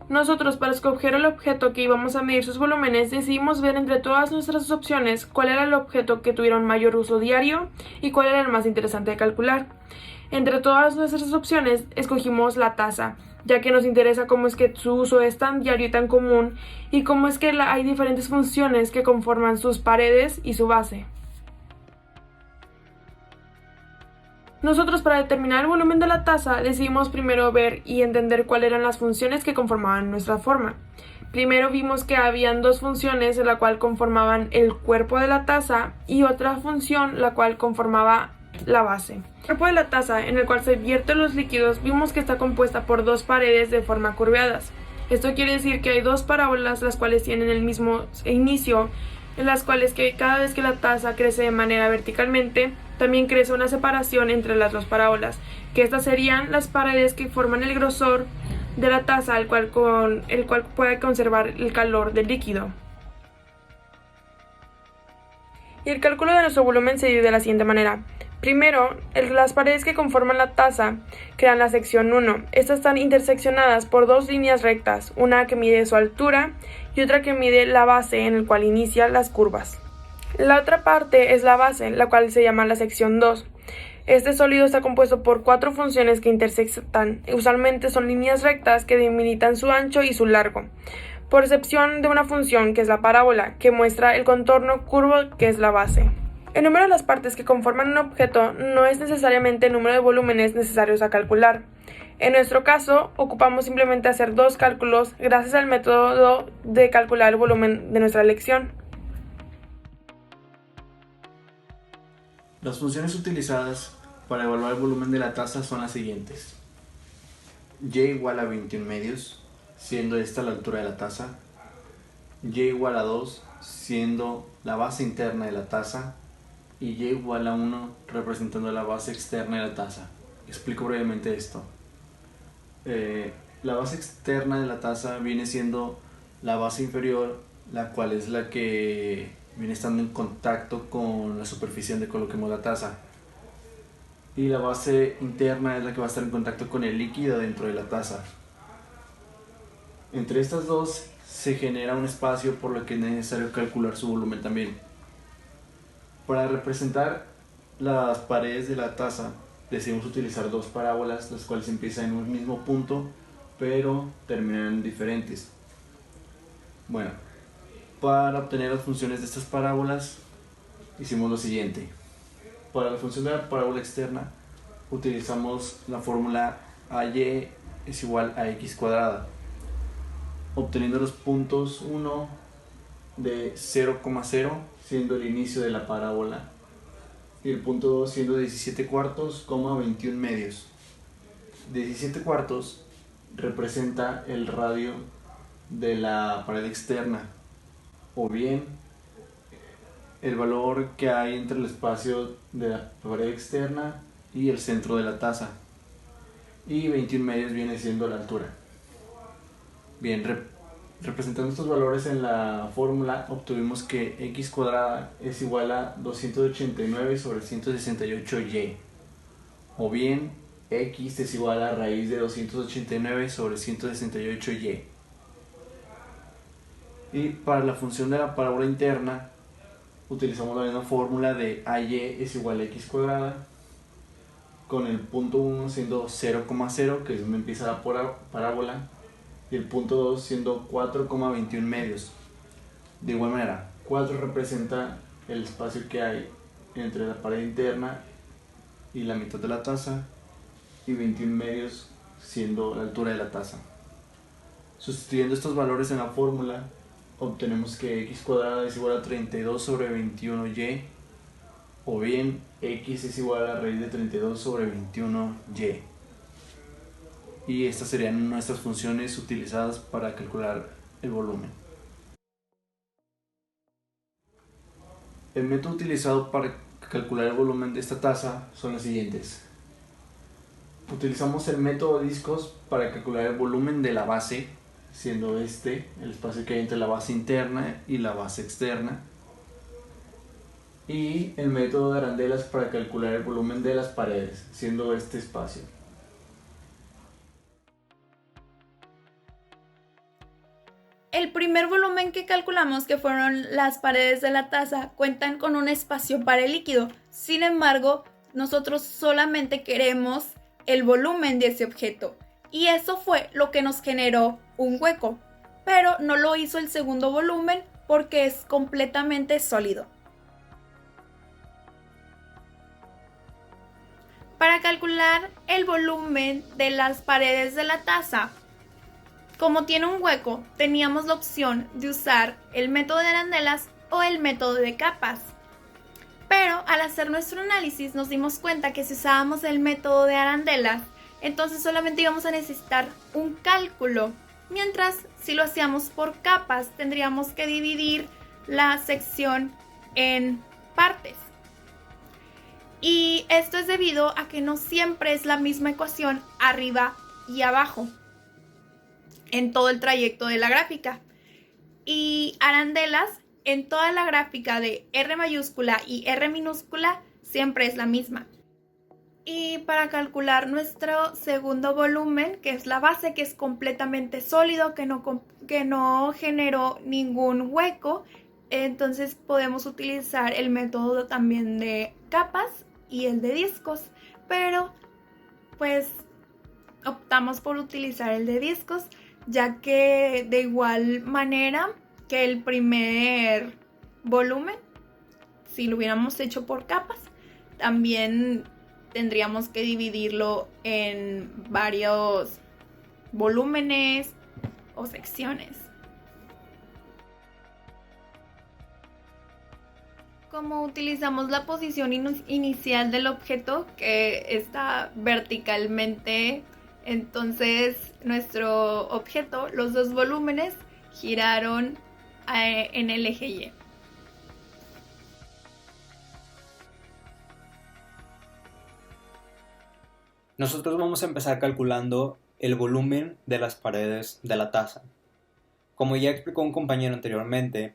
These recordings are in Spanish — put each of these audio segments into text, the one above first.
Nosotros, para escoger el objeto que íbamos a medir sus volúmenes, decidimos ver entre todas nuestras opciones cuál era el objeto que tuviera un mayor uso diario y cuál era el más interesante de calcular. Entre todas nuestras opciones, escogimos la taza, ya que nos interesa cómo es que su uso es tan diario y tan común, y cómo es que hay diferentes funciones que conforman sus paredes y su base. Nosotros, para determinar el volumen de la taza, decidimos primero ver y entender cuáles eran las funciones que conformaban nuestra forma. Primero vimos que habían dos funciones, la cual conformaban el cuerpo de la taza y otra función la cual conformaba la base. El cuerpo de la taza, en el cual se vierten los líquidos, vimos que está compuesta por dos paredes de forma curveadas. Esto quiere decir que hay dos parábolas las cuales tienen el mismo inicio, en las cuales que cada vez que la taza crece de manera verticalmente, también crece una separación entre las dos parábolas, que estas serían las paredes que forman el grosor de la taza, el cual puede conservar el calor del líquido. Y el cálculo de nuestro volumen se divide de la siguiente manera. Primero, las paredes que conforman la taza crean la sección 1. Estas están interseccionadas por dos líneas rectas, una que mide su altura y otra que mide la base en el cual inicia las curvas. La otra parte es la base, la cual se llama la sección 2. Este sólido está compuesto por cuatro funciones que intersectan. Usualmente son líneas rectas que delimitan su ancho y su largo, por excepción de una función que es la parábola, que muestra el contorno curvo que es la base. El número de las partes que conforman un objeto no es necesariamente el número de volúmenes necesarios a calcular. En nuestro caso, ocupamos simplemente hacer dos cálculos gracias al método de calcular el volumen de nuestra lección. Las funciones utilizadas para evaluar el volumen de la taza son las siguientes. Y igual a 21 medios, siendo esta la altura de la taza. Y igual a 2, siendo la base interna de la taza. Y y igual a 1, representando la base externa de la taza. Explico brevemente esto. La base externa de la taza viene siendo la base inferior, la cual es la que viene estando en contacto con la superficie donde coloquemos la taza. Y la base interna es la que va a estar en contacto con el líquido dentro de la taza. Entre estas dos se genera un espacio, por lo que es necesario calcular su volumen también. Para representar las paredes de la taza decidimos utilizar dos parábolas, las cuales empiezan en un mismo punto pero terminan en diferentes. Bueno, para obtener las funciones de estas parábolas hicimos lo siguiente. Para la función de la parábola externa utilizamos la fórmula AY es igual a x cuadrada, obteniendo los puntos 1 de 0,0 siendo el inicio de la parábola y el punto 2 siendo 17 cuartos, 21 medios. 17 cuartos representa el radio de la pared externa, o bien el valor que hay entre el espacio de la pared externa y el centro de la taza, y 21 medios viene siendo la altura. Bien, representando estos valores en la fórmula obtuvimos que x cuadrada es igual a 289 sobre 168y, o bien x es igual a raíz de 289 sobre 168y. Y para la función de la parábola interna utilizamos la misma fórmula de AY es igual a x cuadrada, con el punto 1 siendo 0,0, que es donde empieza la parábola, y el punto 2 siendo 4,21 medios. De igual manera, 4 representa el espacio que hay entre la pared interna y la mitad de la taza, y 21 medios siendo la altura de la taza. Sustituyendo estos valores en la fórmula, obtenemos que x cuadrada es igual a 32 sobre 21y, o bien x es igual a raíz de 32 sobre 21y. Y estas serían nuestras funciones utilizadas para calcular el volumen. El método utilizado para calcular el volumen de esta taza son los siguientes. Utilizamos el método discos para calcular el volumen de la base, siendo este el espacio que hay entre la base interna y la base externa. Y el método de arandelas para calcular el volumen de las paredes, siendo este espacio. El primer volumen que calculamos, que fueron las paredes de la taza, cuentan con un espacio para el líquido. Sin embargo, nosotros solamente queremos el volumen de ese objeto. Y eso fue lo que nos generó un hueco. Pero no lo hizo el segundo volumen porque es completamente sólido. Para calcular el volumen de las paredes de la taza, como tiene un hueco, teníamos la opción de usar el método de arandelas o el método de capas. Pero al hacer nuestro análisis nos dimos cuenta que si usábamos el método de arandelas, entonces solamente íbamos a necesitar un cálculo. Mientras si lo hacíamos por capas, tendríamos que dividir la sección en partes. Y esto es debido a que no siempre es la misma ecuación arriba y abajo en todo el trayecto de la gráfica. Y arandelas en toda la gráfica de R mayúscula y R minúscula siempre es la misma. Y para calcular nuestro segundo volumen, que es la base, que es completamente sólido, que no generó ningún hueco, entonces podemos utilizar el método también de capas y el de discos, pero pues optamos por utilizar el de discos, ya que de igual manera que el primer volumen, si lo hubiéramos hecho por capas, también tendríamos que dividirlo en varios volúmenes o secciones. Como utilizamos la posición inicial del objeto, que está verticalmente, entonces nuestro objeto, los dos volúmenes, giraron en el eje Y. Nosotros vamos a empezar calculando el volumen de las paredes de la taza. Como ya explicó un compañero anteriormente,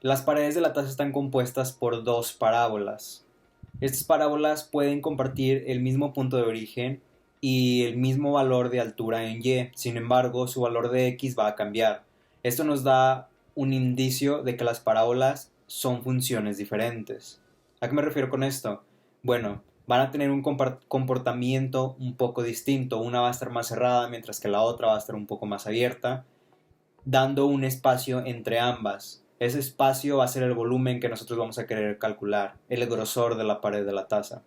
las paredes de la taza están compuestas por dos parábolas. Estas parábolas pueden compartir el mismo punto de origen y el mismo valor de altura en Y, sin embargo su valor de X va a cambiar. Esto nos da un indicio de que las parábolas son funciones diferentes. ¿A qué me refiero con esto? Bueno, van a tener un comportamiento un poco distinto. Una va a estar más cerrada mientras que la otra va a estar un poco más abierta, dando un espacio entre ambas. Ese espacio va a ser el volumen que nosotros vamos a querer calcular, el grosor de la pared de la taza.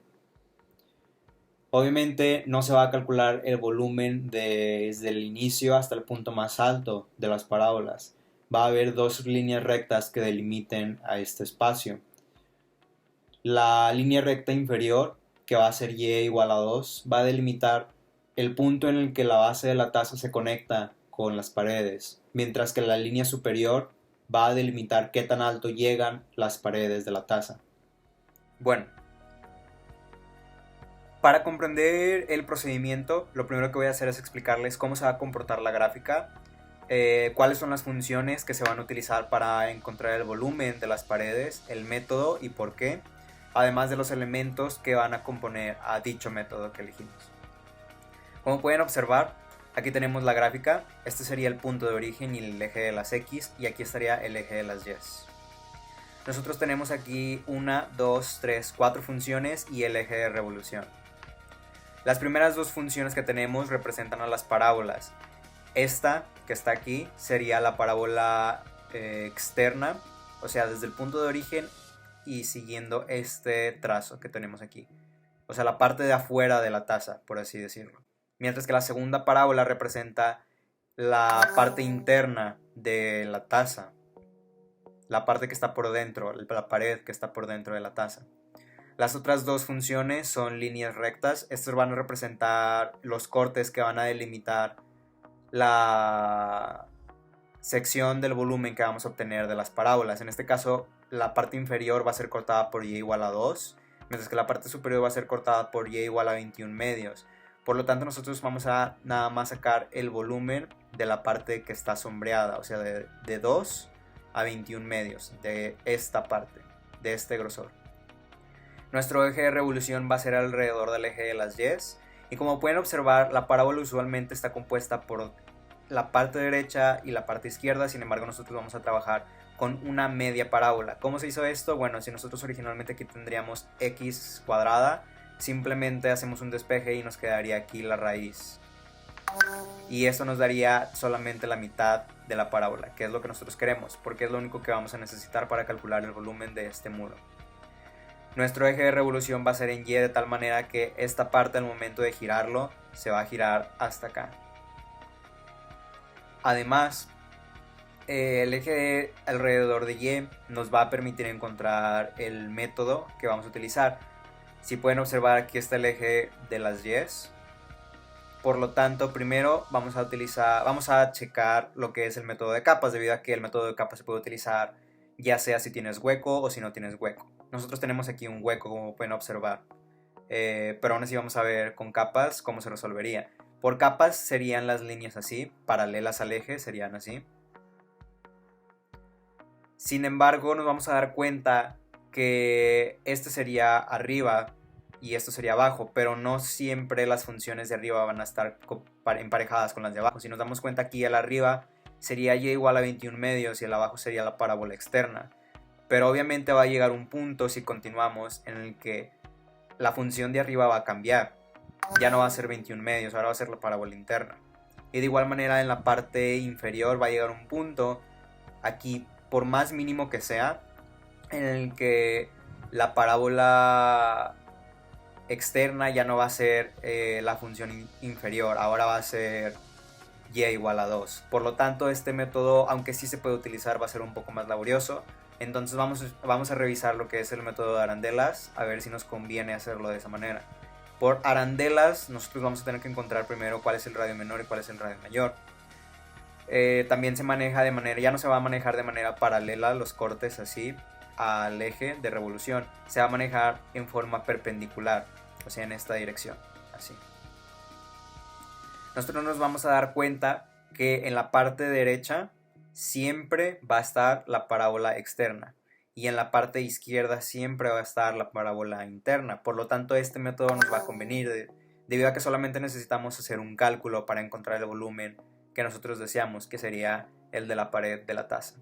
Obviamente no se va a calcular el volumen desde el inicio hasta el punto más alto de las parábolas. Va a haber dos líneas rectas que delimiten a este espacio. La línea recta inferior, que va a ser Y igual a 2, va a delimitar el punto en el que la base de la taza se conecta con las paredes, mientras que la línea superior va a delimitar qué tan alto llegan las paredes de la taza. Bueno, para comprender el procedimiento, lo primero que voy a hacer es explicarles cómo se va a comportar la gráfica, cuáles son las funciones que se van a utilizar para encontrar el volumen de las paredes, el método y por qué, además de los elementos que van a componer a dicho método que elegimos. Como pueden observar, aquí tenemos la gráfica. Este sería el punto de origen y el eje de las X, y aquí estaría el eje de las Y. Nosotros tenemos aquí 1, 2, 3, 4 funciones y el eje de revolución. Las primeras dos funciones que tenemos representan a las parábolas. Esta que está aquí sería la parábola externa, o sea, desde el punto de origen y siguiendo este trazo que tenemos aquí, o sea, la parte de afuera de la taza, por así decirlo. Mientras que la segunda parábola representa la parte interna de la taza, la parte que está por dentro, la pared que está por dentro de la taza. Las otras dos funciones son líneas rectas. Estos van a representar los cortes que van a delimitar la sección del volumen que vamos a obtener de las parábolas. En este caso, la parte inferior va a ser cortada por Y igual a 2, mientras que la parte superior va a ser cortada por Y igual a 21 medios. Por lo tanto, nosotros vamos a nada más sacar el volumen de la parte que está sombreada, o sea, de 2 a 21 medios, de esta parte, de este grosor. Nuestro eje de revolución va a ser alrededor del eje de las Y, y como pueden observar, la parábola usualmente está compuesta por la parte derecha y la parte izquierda. Sin embargo, nosotros vamos a trabajar con una media parábola. ¿Cómo se hizo esto? Bueno, si nosotros originalmente aquí tendríamos x cuadrada, simplemente hacemos un despeje y nos quedaría aquí la raíz. Y esto nos daría solamente la mitad de la parábola, que es lo que nosotros queremos, porque es lo único que vamos a necesitar para calcular el volumen de este muro. Nuestro eje de revolución va a ser en Y, de tal manera que esta parte al momento de girarlo se va a girar hasta acá. Además, el eje alrededor de Y nos va a permitir encontrar el método que vamos a utilizar. Si pueden observar, aquí está el eje de las Y's. Por lo tanto, primero vamos a checar lo que es el método de capas, debido a que el método de capas se puede utilizar ya sea si tienes hueco o si no tienes hueco. Nosotros tenemos aquí un hueco, como pueden observar, pero aún así vamos a ver con capas cómo se resolvería. Por capas serían las líneas así, paralelas al eje, serían así. Sin embargo, nos vamos a dar cuenta que este sería arriba y esto sería abajo, pero no siempre las funciones de arriba van a estar emparejadas con las de abajo. Si nos damos cuenta, aquí el arriba sería y igual a 21 medios y el abajo sería la parábola externa. Pero obviamente va a llegar un punto, si continuamos, en el que la función de arriba va a cambiar. Ya no va a ser 21 medios, ahora va a ser la parábola interna. Y de igual manera en la parte inferior va a llegar un punto, aquí por más mínimo que sea, en el que la parábola externa ya no va a ser la función inferior, ahora va a ser y igual a 2. Por lo tanto, este método, aunque sí se puede utilizar, va a ser un poco más laborioso. Entonces vamos a revisar lo que es el método de arandelas, a ver si nos conviene hacerlo de esa manera. Por arandelas, nosotros vamos a tener que encontrar primero cuál es el radio menor y cuál es el radio mayor. También se maneja de manera, ya no se va a manejar de manera paralela los cortes así al eje de revolución, se va a manejar en forma perpendicular, o sea, en esta dirección, así. Nosotros nos vamos a dar cuenta que en la parte derecha siempre va a estar la parábola externa y en la parte izquierda siempre va a estar la parábola interna. Por lo tanto, este método nos va a convenir debido a que solamente necesitamos hacer un cálculo para encontrar el volumen que nosotros deseamos, que sería el de la pared de la taza.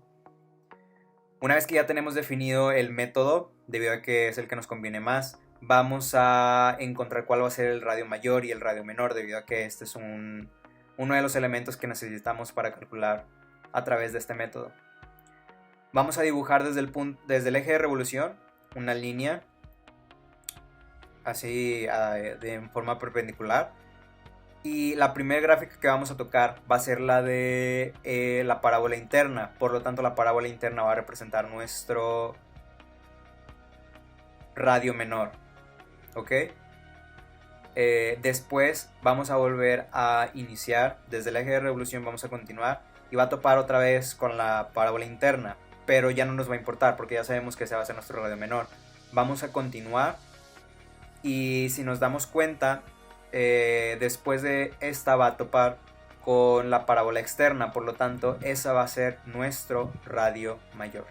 Una vez que ya tenemos definido el método, debido a que es el que nos conviene más, vamos a encontrar cuál va a ser el radio mayor y el radio menor, debido a que este es uno de los elementos que necesitamos para calcular a través de este método. Vamos a dibujar desde el eje de revolución una línea así en forma perpendicular, y la primera gráfica que vamos a tocar va a ser la de la parábola interna. Por lo tanto, la parábola interna va a representar nuestro radio menor, ¿ok? Después vamos a volver a iniciar desde el eje de revolución, vamos a continuar y va a topar otra vez con la parábola interna, pero ya no nos va a importar porque ya sabemos que ese va a ser nuestro radio menor. Vamos a continuar y si nos damos cuenta, después de esta va a topar con la parábola externa, por lo tanto esa va a ser nuestro radio mayor.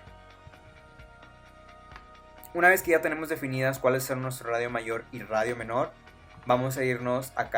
Una vez que ya tenemos definidas cuáles son nuestro radio mayor y radio menor, vamos a irnos acá